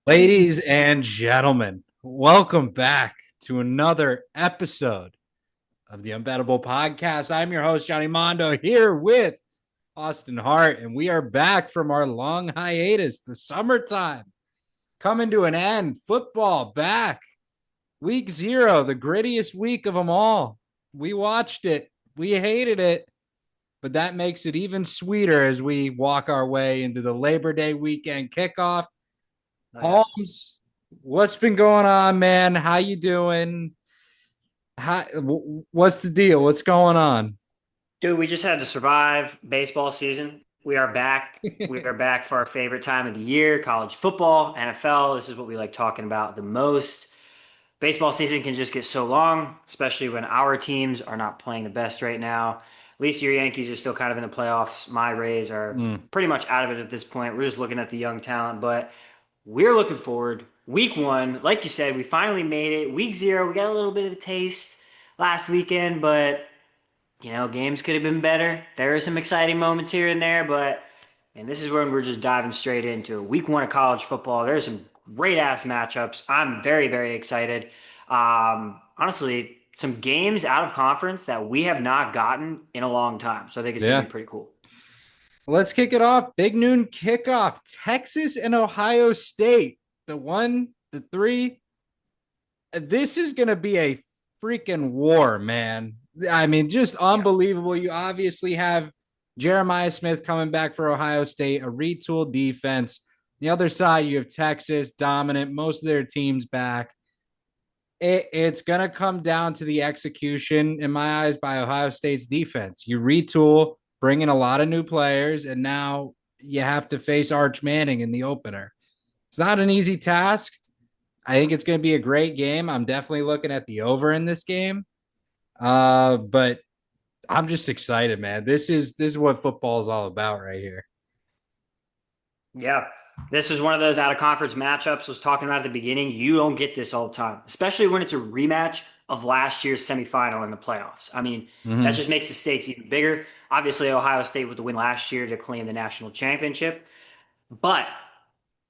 Ladies and gentlemen, welcome back to another episode of the Unbettable podcast. I'm your host, Johnny Mondo, here with Austin Hart, and we are back from our long hiatus. The summertime coming to an end. Football back. Week 0, the grittiest week of them all. We watched it. We hated it, but that makes it even sweeter as we walk our way into the Labor Day weekend kickoff. Oh yeah, Holmes, what's been going on, man? How you doing? What's the deal? What's going on? dude, we just had to survive baseball season. We are back. We are back for our favorite time of the year, college football, NFL. This is what we like talking about the most. Baseball season can just get so long, especially when our teams are not playing the best right now. At least your Yankees are still kind of in the playoffs. My Rays are Mm. pretty much out of it at this point. We're just looking at the young talent, but we're looking forward. Week 1, like you said, we finally made it. Week 0, we got a little bit of a taste last weekend, but games could have been better. There are some exciting moments here and there, but and this is when we're just diving straight into it. Week 1 of college football. There's some great ass matchups. I'm very, very excited. Honestly, some games out of conference that we have not gotten in a long time. So I think it's going to Yeah. be pretty cool. Let's kick it off. Big noon kickoff. Texas and Ohio State. The 1, the 3. This is going to be a freaking war, man. I mean, just Yeah. unbelievable. You obviously have Jeremiah Smith coming back for Ohio State, a retooled defense. The other side, you have Texas dominant, most of their teams back. It's going to come down to the execution, in my eyes, by Ohio State's defense. You retool, bring in a lot of new players, and now you have to face Arch Manning in the opener. It's not an easy task. I think it's going to be a great game. I'm definitely looking at the over in this game. But I'm just excited, man. This is what football is all about right here. Yeah. This is one of those out of conference matchups I was talking about at the beginning. You don't get this all the time, especially when it's a rematch of last year's semifinal in the playoffs. I mean, that Mm-hmm. just makes the stakes even bigger. Obviously, Ohio State with the win last year to claim the national championship, but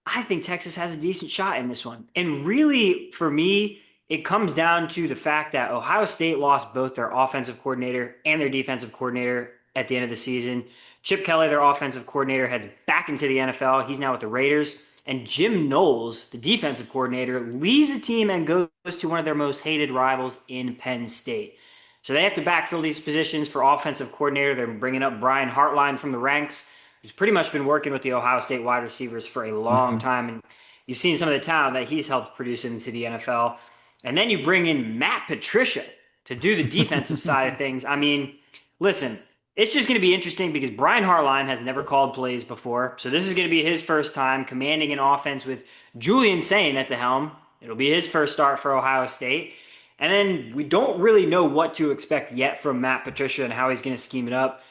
I think Texas has a decent shot in this one. And really, for me, it comes down to the fact that Ohio State lost both their offensive coordinator and their defensive coordinator at the end of the season. Chip Kelly, their offensive coordinator, heads back into the NFL. He's now with the Raiders. And Jim Knowles, the defensive coordinator, leaves the team and goes to one of their most hated rivals in Penn State. So they have to backfill these positions for offensive coordinator. They're bringing up Brian Hartline from the ranks, who's pretty much been working with the Ohio State wide receivers for a long Mm-hmm. time. And you've seen some of the talent that he's helped produce into the NFL. And then you bring in Matt Patricia to do the defensive side of things. I mean, listen, it's just going to be interesting because Brian Hartline has never called plays before. So this is going to be his first time commanding an offense with Julian Sain at the helm. It'll be his first start for Ohio State. And then we don't really know what to expect yet from Matt Patricia and how he's going to scheme it up.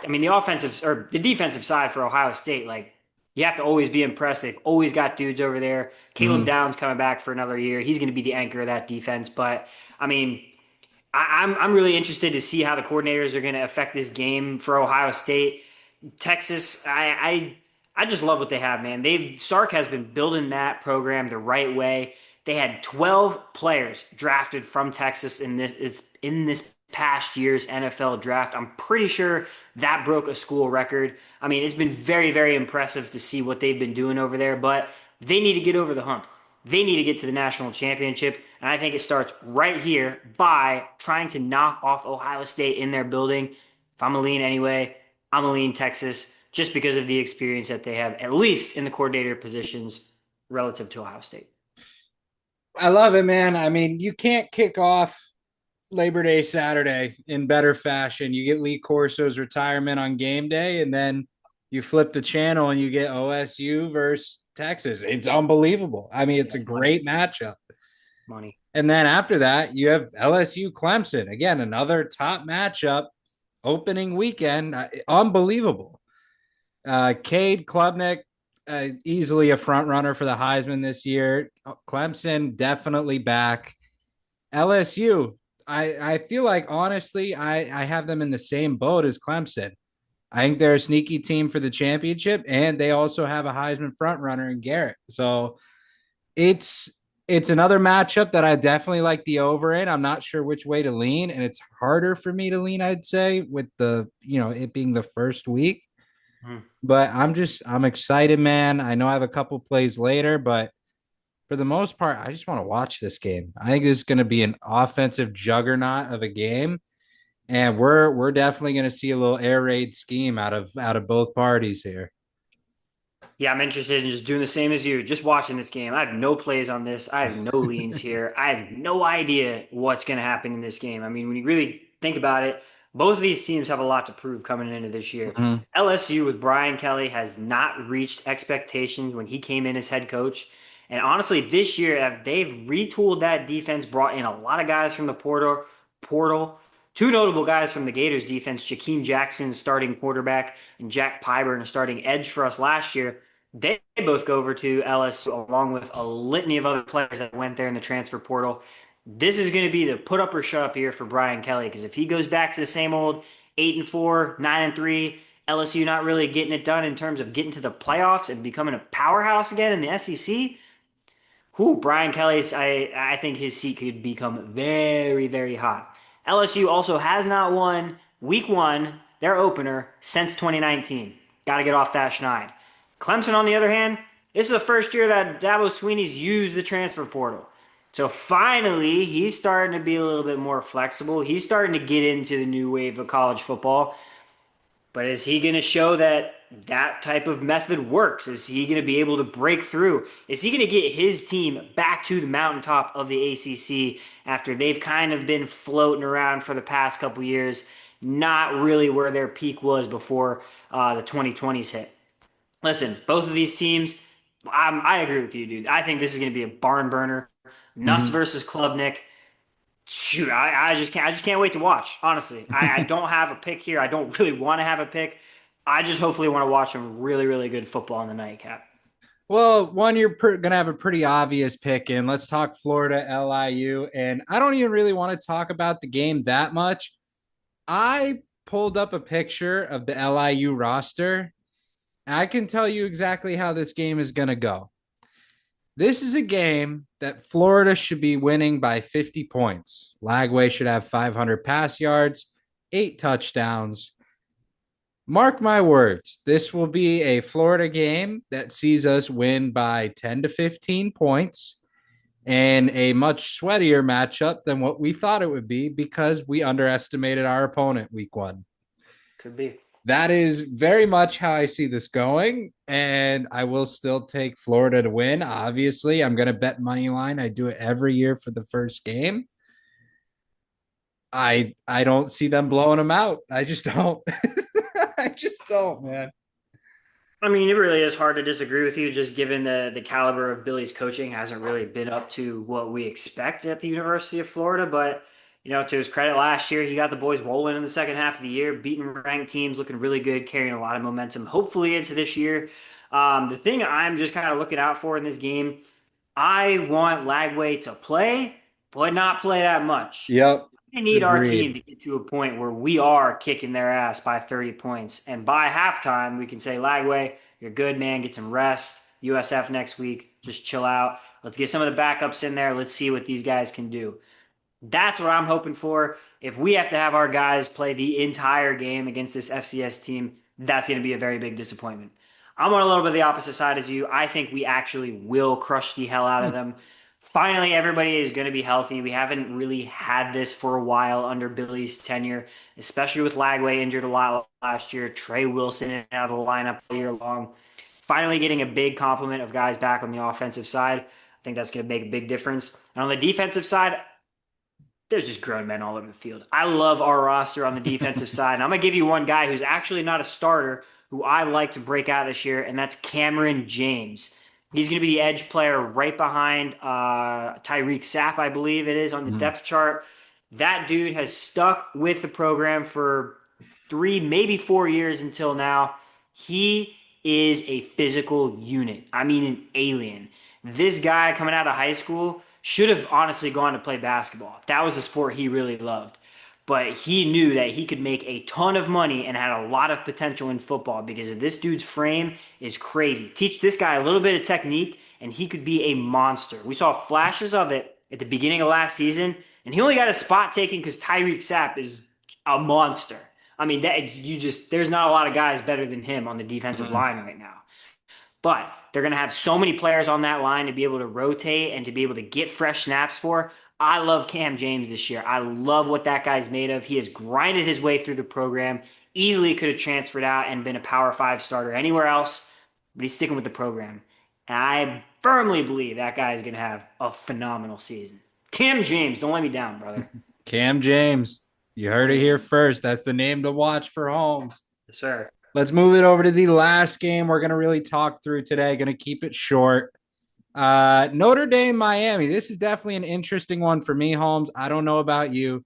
I mean, the offensive or the defensive side for Ohio State, like you have to always be impressed. They've always got dudes over there. Caleb Mm-hmm. Downs coming back for another year. He's going to be the anchor of that defense. But I mean, I'm really interested to see how the coordinators are going to affect this game for Ohio State. Texas, I just love what they have, man. Sark has been building that program the right way. They had 12 players drafted from Texas in this past year's NFL draft. I'm pretty sure that broke a school record. I mean, it's been very, very impressive to see what they've been doing over there, but they need to get over the hump. They need to get to the national championship, and I think it starts right here by trying to knock off Ohio State in their building. If I'm a lean anyway, I'm a lean Texas just because of the experience that they have, at least in the coordinator positions relative to Ohio State. I love it, man. I mean, you can't kick off Labor Day Saturday in better fashion. You get Lee Corso's retirement on game day, and then you flip the channel and you get OSU versus Texas. It's unbelievable. I mean, it's a Yes, money, great matchup. money. And then after that, you have LSU Clemson. Again, another top matchup opening weekend. Unbelievable. Cade Klubnik, easily a front runner for the Heisman this year. Clemson definitely back. LSU, I feel like honestly, I have them in the same boat as Clemson. I think they're a sneaky team for the championship, and they also have a Heisman front runner in Garrett. So It's it's another matchup that I definitely like the over in. I'm not sure which way to lean, and it's harder for me to lean, I'd say, with the it being the first week. Mhm. But I'm excited, man. I know I have a couple plays later, but for the most part, I just want to watch this game. I think this is going to be an offensive juggernaut of a game, and we're definitely going to see a little air raid scheme out of both parties here. Yeah, I'm interested in just doing the same as you, just watching this game. I have no plays on this. I have no leans here. I have no idea what's going to happen in this game. I mean, when you really think about it, both of these teams have a lot to prove coming into this year. Mhm. LSU with Brian Kelly has not reached expectations when he came in as head coach. And honestly, this year, they've retooled that defense, brought in a lot of guys from the portal. Two notable guys from the Gators defense, Jakeem Jackson, starting quarterback, and Jack Pyburn, starting edge for us last year. They both go over to LSU along with a litany of other players that went there in the transfer portal. This is going to be the put up or shut up year for Brian Kelly because if he goes back to the same old 8-4, 9-3, LSU not really getting it done in terms of getting to the playoffs and becoming a powerhouse again in the SEC, Brian Kelly's, I think his seat could become very, very hot. LSU also has not won week one, their opener, since 2019. Got to get off that schneid. Clemson, on the other hand, this is the first year that Dabo Swinney's used the transfer portal. So finally, he's starting to be a little bit more flexible. He's starting to get into the new wave of college football. But is he going to show that that type of method works? Is he going to be able to break through? Is he going to get his team back to the mountaintop of the ACC after they've kind of been floating around for the past couple years, not really where their peak was before the 2020s hit? Listen, both of these teams, I agree with you, dude. I think this is going to be a barn burner. Nuss Mhm. versus Klubnik. Shoot, I just can't wait to watch. Honestly, I don't have a pick here. I don't really want to have a pick. I just hopefully want to watch some really, really good football in the nightcap. Well, one, you're going to have a pretty obvious pick in. Let's talk Florida LIU. And I don't even really want to talk about the game that much. I pulled up a picture of the LIU roster. I can tell you exactly how this game is going to go. This is a game that Florida should be winning by 50 points. Lagway should have 500 pass yards, 8 touchdowns. Mark my words, this will be a Florida game that sees us win by 10 to 15 points and a much sweatier matchup than what we thought it would be because we underestimated our opponent week one. Could be. That is very much how I see this going. And I will still take Florida to win. Obviously, I'm going to bet money line. I do it every year for the first game. I don't see them blowing them out. I just don't. I just don't, man. I mean, it really is hard to disagree with you, just given the caliber of Billy's coaching hasn't really been up to what we expect at the University of Florida. But to his credit, last year he got the boys rolling in the second half of the year, beating ranked teams, looking really good, carrying a lot of momentum. Hopefully into this year. The thing I'm just kind of looking out for in this game, I want Lagway to play, but not play that much. Yep. We need our team Agreed. to get to a point where we are kicking their ass by 30 points. And by halftime, we can say, Lagway, you're good, man. Get some rest. USF next week. Just chill out. Let's get some of the backups in there. Let's see what these guys can do. That's what I'm hoping for. If we have to have our guys play the entire game against this FCS team, that's going to be a very big disappointment. I'm on a little bit of the opposite side as you. I think we actually will crush the hell out of them. Finally, everybody is going to be healthy. We haven't really had this for a while under Billy's tenure, especially with Lagway injured a lot last year. Trey Wilson in and out of the lineup all year long. Finally, getting a big complement of guys back on the offensive side. I think that's going to make a big difference. And on the defensive side, there's just grown men all over the field. I love our roster on the defensive side. And I'm going to give you one guy who's actually not a starter who I like to break out this year, and that's Cameron James. He's going to be the edge player right behind Tyreek Sapp, I believe it is, on the Mhm. depth chart. That dude has stuck with the program for 3, maybe 4 years until now. He is a physical unit. I mean, an alien. This guy coming out of high school should have honestly gone to play basketball. That was the sport he really loved. but he knew that he could make a ton of money and had a lot of potential in football because of this dude's frame is crazy. Teach this guy a little bit of technique, and he could be a monster. We saw flashes of it at the beginning of last season, and he only got a spot taken because Tyreek Sapp is a monster. I mean, that you just there's not a lot of guys better than him on the defensive Mm. line right now. But they're going to have so many players on that line to be able to rotate and to be able to get fresh snaps for. I love Cam James this year. I love what that guy's made of. He has grinded his way through the program. Easily could have transferred out and been a Power 5 starter anywhere else, but he's sticking with the program. And I firmly believe that guy is going to have a phenomenal season. Cam James, don't let me down, brother. Cam James, you heard it here first. That's the name to watch for Holmes. Yes, sir. Let's move it over to the last game we're going to really talk through today. Going to keep it short. Notre Dame, Miami. This is definitely an interesting one for me, Holmes. I don't know about you.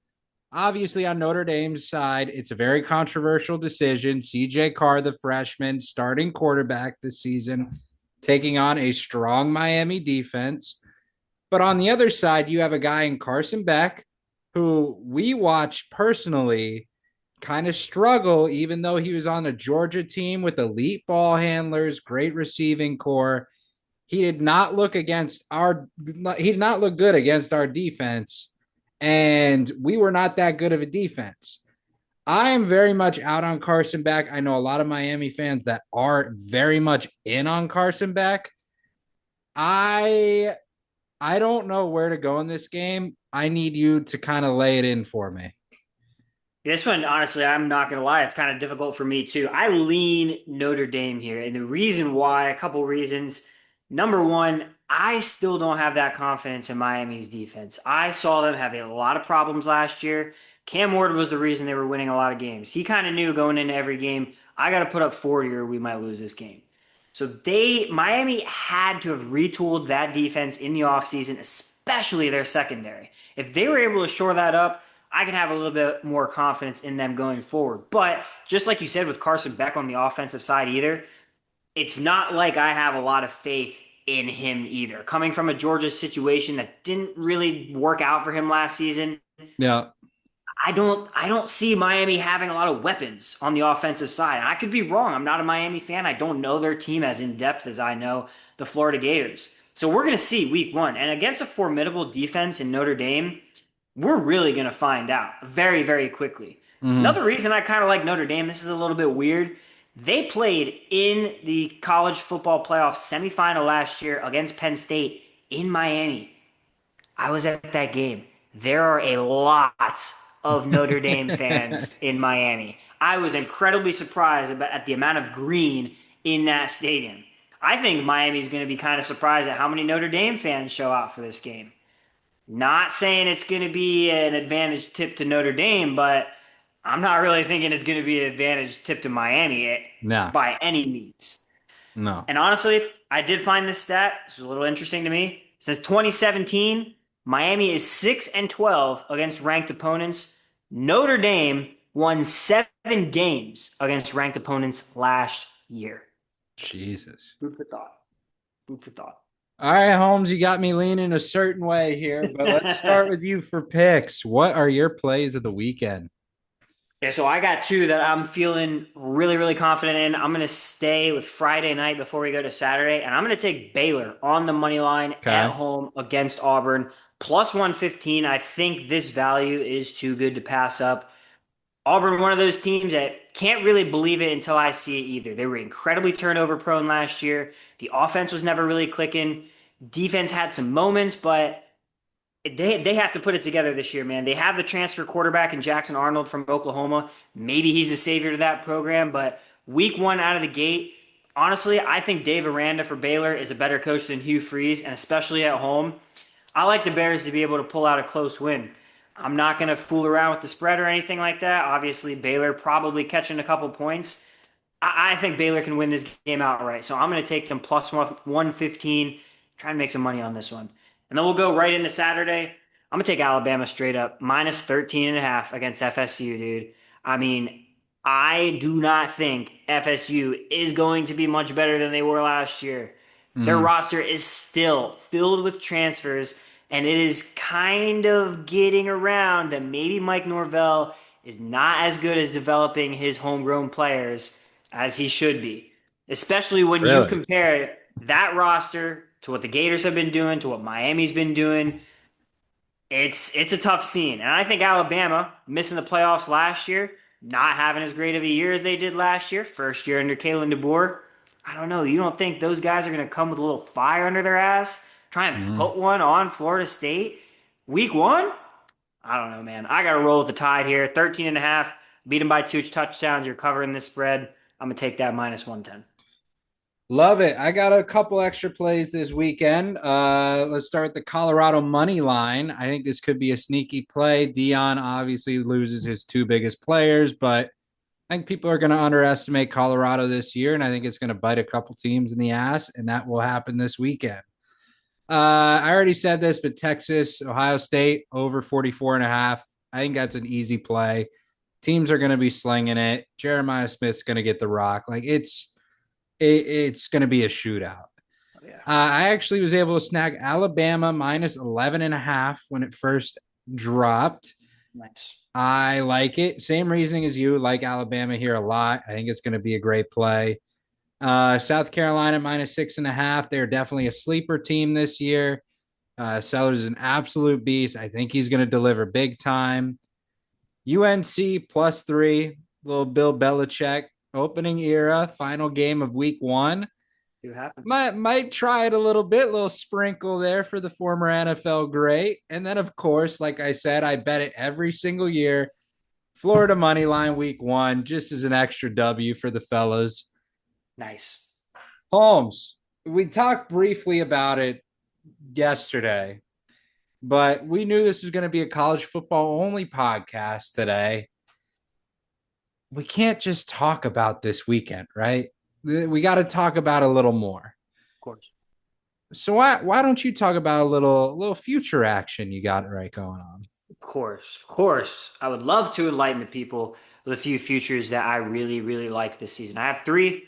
Obviously, on Notre Dame's side, it's a very controversial decision. CJ Carr, the freshman, starting quarterback this season, taking on a strong Miami defense. But on the other side, you have a guy in Carson Beck, who we watched personally kind of struggle, even though he was on a Georgia team with elite ball handlers, great receiving core. He did not look good against our defense, and we were not that good of a defense. I am very much out on Carson Beck. I know a lot of Miami fans that are very much in on Carson Beck. I I don't know where to go in this game. I need you to kind of lay it in for me. This one, honestly, I'm not gonna lie, it's kind of difficult for me too. I lean Notre Dame here, and the reason why, a couple reasons. Number one, I still don't have that confidence in Miami's defense. I saw them have a lot of problems last year. Cam Ward was the reason they were winning a lot of games. He kind of knew going into every game, I got to put up 40 or we might lose this game. So Miami had to have retooled that defense in the offseason, especially their secondary. If they were able to shore that up, I can have a little bit more confidence in them going forward. But just like you said with Carson Beck on the offensive side either, it's not like I have a lot of faith in him either. Coming from a Georgia situation that didn't really work out for him last season, Yeah. I don't see Miami having a lot of weapons on the offensive side. I could be wrong. I'm not a Miami fan. I don't know their team as in depth as I know the Florida Gators. So we're going to see week one. And against a formidable defense in Notre Dame, we're really going to find out very, very quickly. Mm-hmm. Another reason I kind of like Notre Dame, this is a little bit weird. They played in the college football playoff semifinal last year against Penn State in Miami. I was at that game. There are a lot of Notre Dame fans in Miami. I was incredibly surprised at the amount of green in that stadium. I think Miami's going to be kind of surprised at how many Notre Dame fans show out for this game. Not saying it's going to be an advantage tip to Notre Dame, but I'm not really thinking it's going to be an advantage tip to Miami No, by any means. no. And honestly, I did find this stat. This is a little interesting to me. Since 2017, Miami is 6-12 against ranked opponents. Notre Dame won 7 games against ranked opponents last year. Jesus. Food for thought. Food for thought. All right, Holmes, you got me leaning a certain way here, but let's start with you for picks. What are your plays of the weekend? Yeah, so I got two that I'm feeling really, really confident in. I'm going to stay with Friday night before we go to Saturday, and I'm going to take Baylor on the money line at Okay. home against Auburn. Plus 115. I think this value is too good to pass up. Auburn, one of those teams that can't really believe it until I see it either. They were incredibly turnover prone last year. The offense was never really clicking. Defense had some moments, but they have to put it together this year, man. They have the transfer quarterback in Jackson Arnold from Oklahoma. Maybe he's the savior to that program, but week one out of the gate, honestly, I think Dave Aranda for Baylor is a better coach than Hugh Freeze, and especially at home. I like the Bears to be able to pull out a close win. I'm not going to fool around with the spread or anything like that. Obviously, Baylor probably catching a couple points. I think Baylor can win this game outright. So I'm going to take them plus 115, try and make some money on this one. And then we'll go right into Saturday. I'm going to take Alabama straight up, minus 13.5 against FSU, dude. I mean, I do not think FSU is going to be much better than they were last year. Their Mm, roster is still filled with transfers. And it is kind of getting around that maybe Mike Norvell is not as good as developing his homegrown players as he should be, especially when you Really? compare that roster to what the Gators have been doing, to what Miami's been doing. It's a tough scene. And I think Alabama missing the playoffs last year, not having as great of a year as they did last year, first year under Kalen DeBoer. I don't know. You don't think those guys are going to come with a little fire under their ass, try and Mhm. put one on Florida State week one? I don't know, man. I got to roll with the tide here. 13 and a half, beat them by 2 touchdowns. You're covering this spread. I'm going to take that minus 110. Love it. I got a couple extra plays this weekend. Let's start with the Colorado money line. I think this could be a sneaky play. Dion obviously loses his two biggest players, but I think people are going to underestimate Colorado this year, and I think it's going to bite a couple teams in the ass, and that will happen this weekend. I already said this, but Texas, Ohio State over 44 and a half. I think that's an easy play. Teams are going to be slinging it. Jeremiah Smith's going to get the rock. Like it's going to be a shootout. Oh, yeah. I actually was able to snag Alabama minus 11 and a half when it first dropped. Nice. I like it. Same reasoning as you. Like Alabama here a lot. I think it's going to be a great play. South Carolina minus 6.5. They're definitely a sleeper team this year. Sellers is an absolute beast. I think he's going to deliver big time. UNC +3. Little Bill Belichick opening era. Final game of week one. See what happens. Might try it a little bit, little sprinkle there for the former NFL great. And then, of course, like I said, I bet it every single year. Florida money line week one, just as an extra W for the fellas. Nice. Holmes, we talked briefly about it yesterday, but we knew this was going to be a college football only podcast today. We can't just talk about this weekend, right? We got to talk about a little more. Of course. So why don't you talk about a little future action you got right going on? Of course, of course. I would love to enlighten the people with a few futures that I really, really like this season. I have three.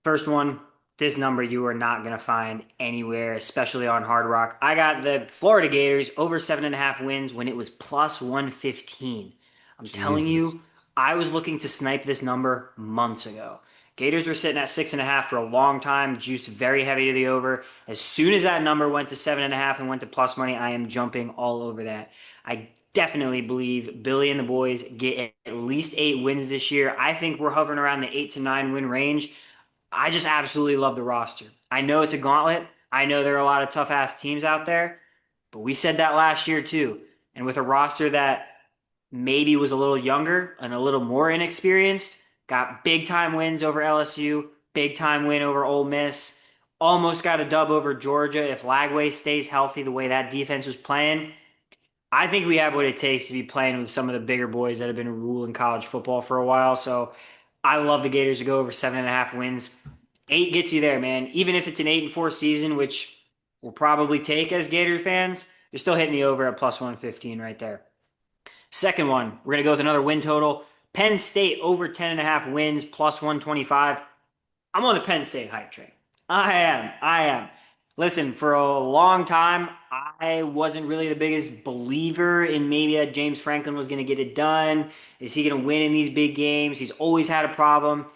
First one, this number you are not going to find anywhere, especially on Hard Rock. I got the Florida Gators over 7.5 wins when it was plus 115. I'm telling Jesus. you, I was looking to snipe this number months ago. Gators were sitting at 6.5 for a long time, juiced very heavy to the over. As soon as that number went to 7.5 and went to plus money, I am jumping all over that. I definitely believe Billy and the boys get at least 8 wins this year. I think we're hovering around the 8 to 9 win range. I just absolutely love the roster. I know it's a gauntlet. I know there are a lot of tough ass teams out there, but we said that last year too. And with a roster that maybe was a little younger and a little more inexperienced, got big time wins over LSU, big time win over Ole Miss, almost got a dub over Georgia if Lagway stays healthy the way that defense was playing. I think we have what it takes to be playing with some of the bigger boys that have been ruling college football for a while. So I love the Gators to go over 7.5 wins. 8 gets you there, man. Even if it's an 8-4 season, which we'll probably take as Gator fans, you're still hitting the over at plus 115 right there. Second one, we're going to go with another win total. Penn State over 10.5 wins plus 125. I'm on the Penn State hype train. I am. I am. Listen, for a long time, I wasn't really the biggest believer in maybe that James Franklin was going to get it done. Is he going to win in these big games? He's always had a problem.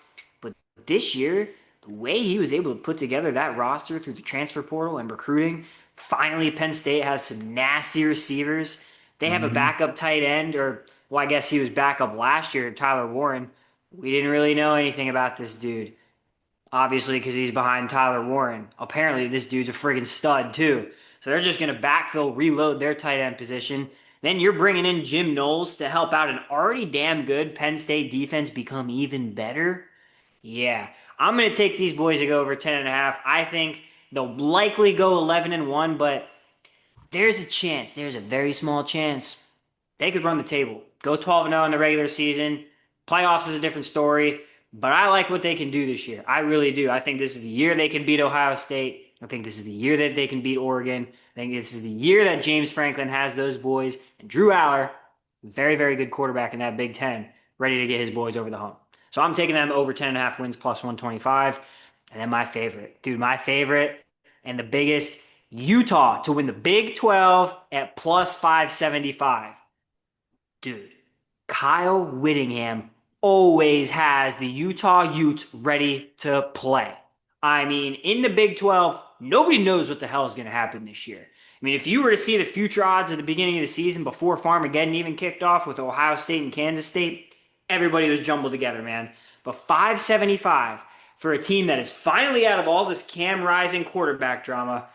But this year, the way he was able to put together that roster through the transfer portal and recruiting, finally, Penn State has some nasty receivers. They have a Mm-hmm. backup tight end, or, well, I guess he was backup last year, Tyler Warren. We didn't really know anything about this dude. Obviously, because he's behind Tyler Warren. Apparently, this dude's a friggin' stud, too. So they're just going to backfill, reload their tight end position. Then you're bringing in Jim Knowles to help out an already damn good Penn State defense become even better. Yeah, I'm going to take these boys to go over 10.5. I think they'll likely go 11-1, but there's a chance, there's a very small chance they could run the table. Go 12-0 in the regular season. Playoffs is a different story, but I like what they can do this year. I really do. I think this is the year they can beat Ohio State. I think this is the year that they can beat Oregon. I think this is the year that James Franklin has those boys and Drew Aller, very, very good quarterback in that Big Ten, ready to get his boys over the hump. So I'm taking them over 10.5 wins plus 125. And then my favorite, dude, my favorite and the biggest. Utah to win the Big 12 at plus 575. Dude, Kyle Whittingham always has the Utah Utes ready to play. I mean, in the Big 12, nobody knows what the hell is going to happen this year. I mean, if you were to see the future odds at the beginning of the season before Farmageddon even kicked off with Ohio State and Kansas State, everybody was jumbled together, man. But 575 for a team that is finally out of all this Cam Rising quarterback drama,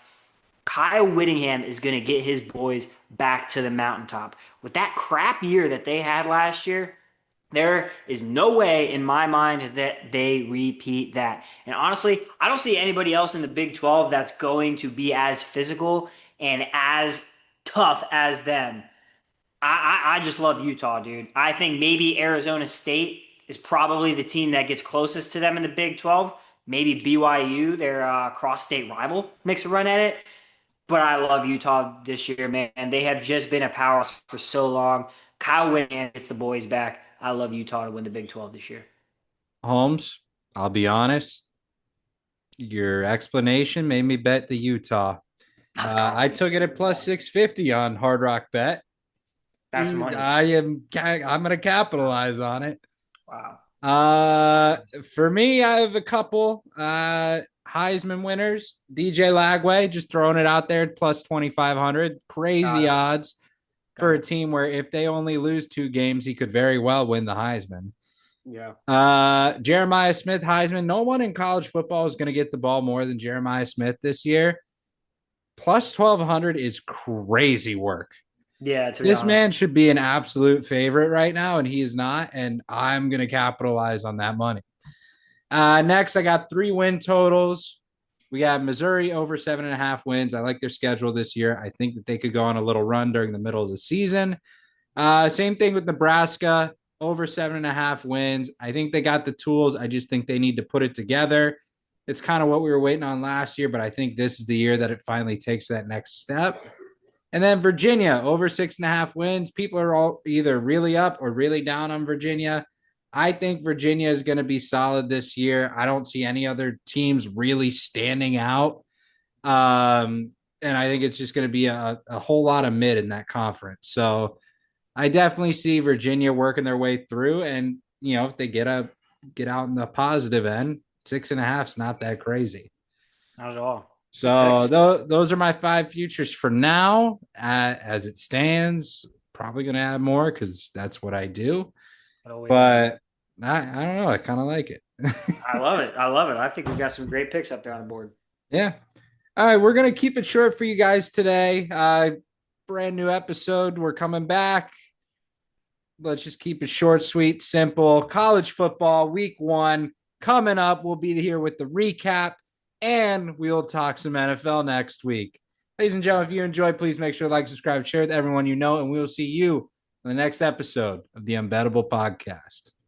Kyle Whittingham is going to get his boys back to the mountaintop. With that crap year that they had last year, there is no way in my mind that they repeat that. And honestly, I don't see anybody else in the Big 12 that's going to be as physical and as tough as them. I just love Utah, dude. I think maybe Arizona State is probably the team that gets closest to them in the Big 12. Maybe BYU, their cross-state rival, makes a run at it. But I love Utah this year, man. They have just been a powerhouse for so long. Kyle Whittingham gets the boys back. I love Utah to win the Big 12 this year. Holmes, I'll be honest. Your explanation made me bet the Utah. That's gotta I be took it at plus 650 on Hard Rock Bet. that's money. I'm gonna capitalize on it. Wow. For me, I have a couple Heisman winners. DJ Lagway, just throwing it out there, plus 2,500. Crazy odds for a team where if they only lose 2 games, he could very well win the Heisman. Yeah. Jeremiah Smith, Heisman. No one in college football is going to get the ball more than Jeremiah Smith this year. Plus 1,200 is crazy work. Yeah, to be This man honest. should be an absolute favorite right now, and he is not. And I'm going to capitalize on that money. Next, I got 3 win totals. We got Missouri over 7.5 wins. I like their schedule this year. I think that they could go on a little run during the middle of the season. Same thing with Nebraska, over 7.5 wins. I think they got the tools. I just think they need to put it together. It's kind of what we were waiting on last year, but I think this is the year that it finally takes that next step. And then Virginia, over 6.5 wins. People are all either really up or really down on Virginia. I think Virginia is going to be solid this year. I don't see any other teams really standing out. And I think it's just going to be a whole lot of mid in that conference. So I definitely see Virginia working their way through. And, if they get out in the positive end, 6.5 is not that crazy. Not at all. Good So picks. those are my 5 futures for now. As it stands, probably going to add more because that's what I do. Always do. But I don't know. I kind of like it. I love it. I love it. I think we've got some great picks up there on the board. Yeah. All right. We're going to keep it short for you guys today. Brand new episode. We're coming back. Let's just keep it short, sweet, simple. College football, week 1 coming up. We'll be here with the recap and we'll talk some NFL next week. Ladies and gentlemen, if you enjoyed, please make sure to like, subscribe, share with everyone you know, and we will see you in the next episode of the Unbettable podcast.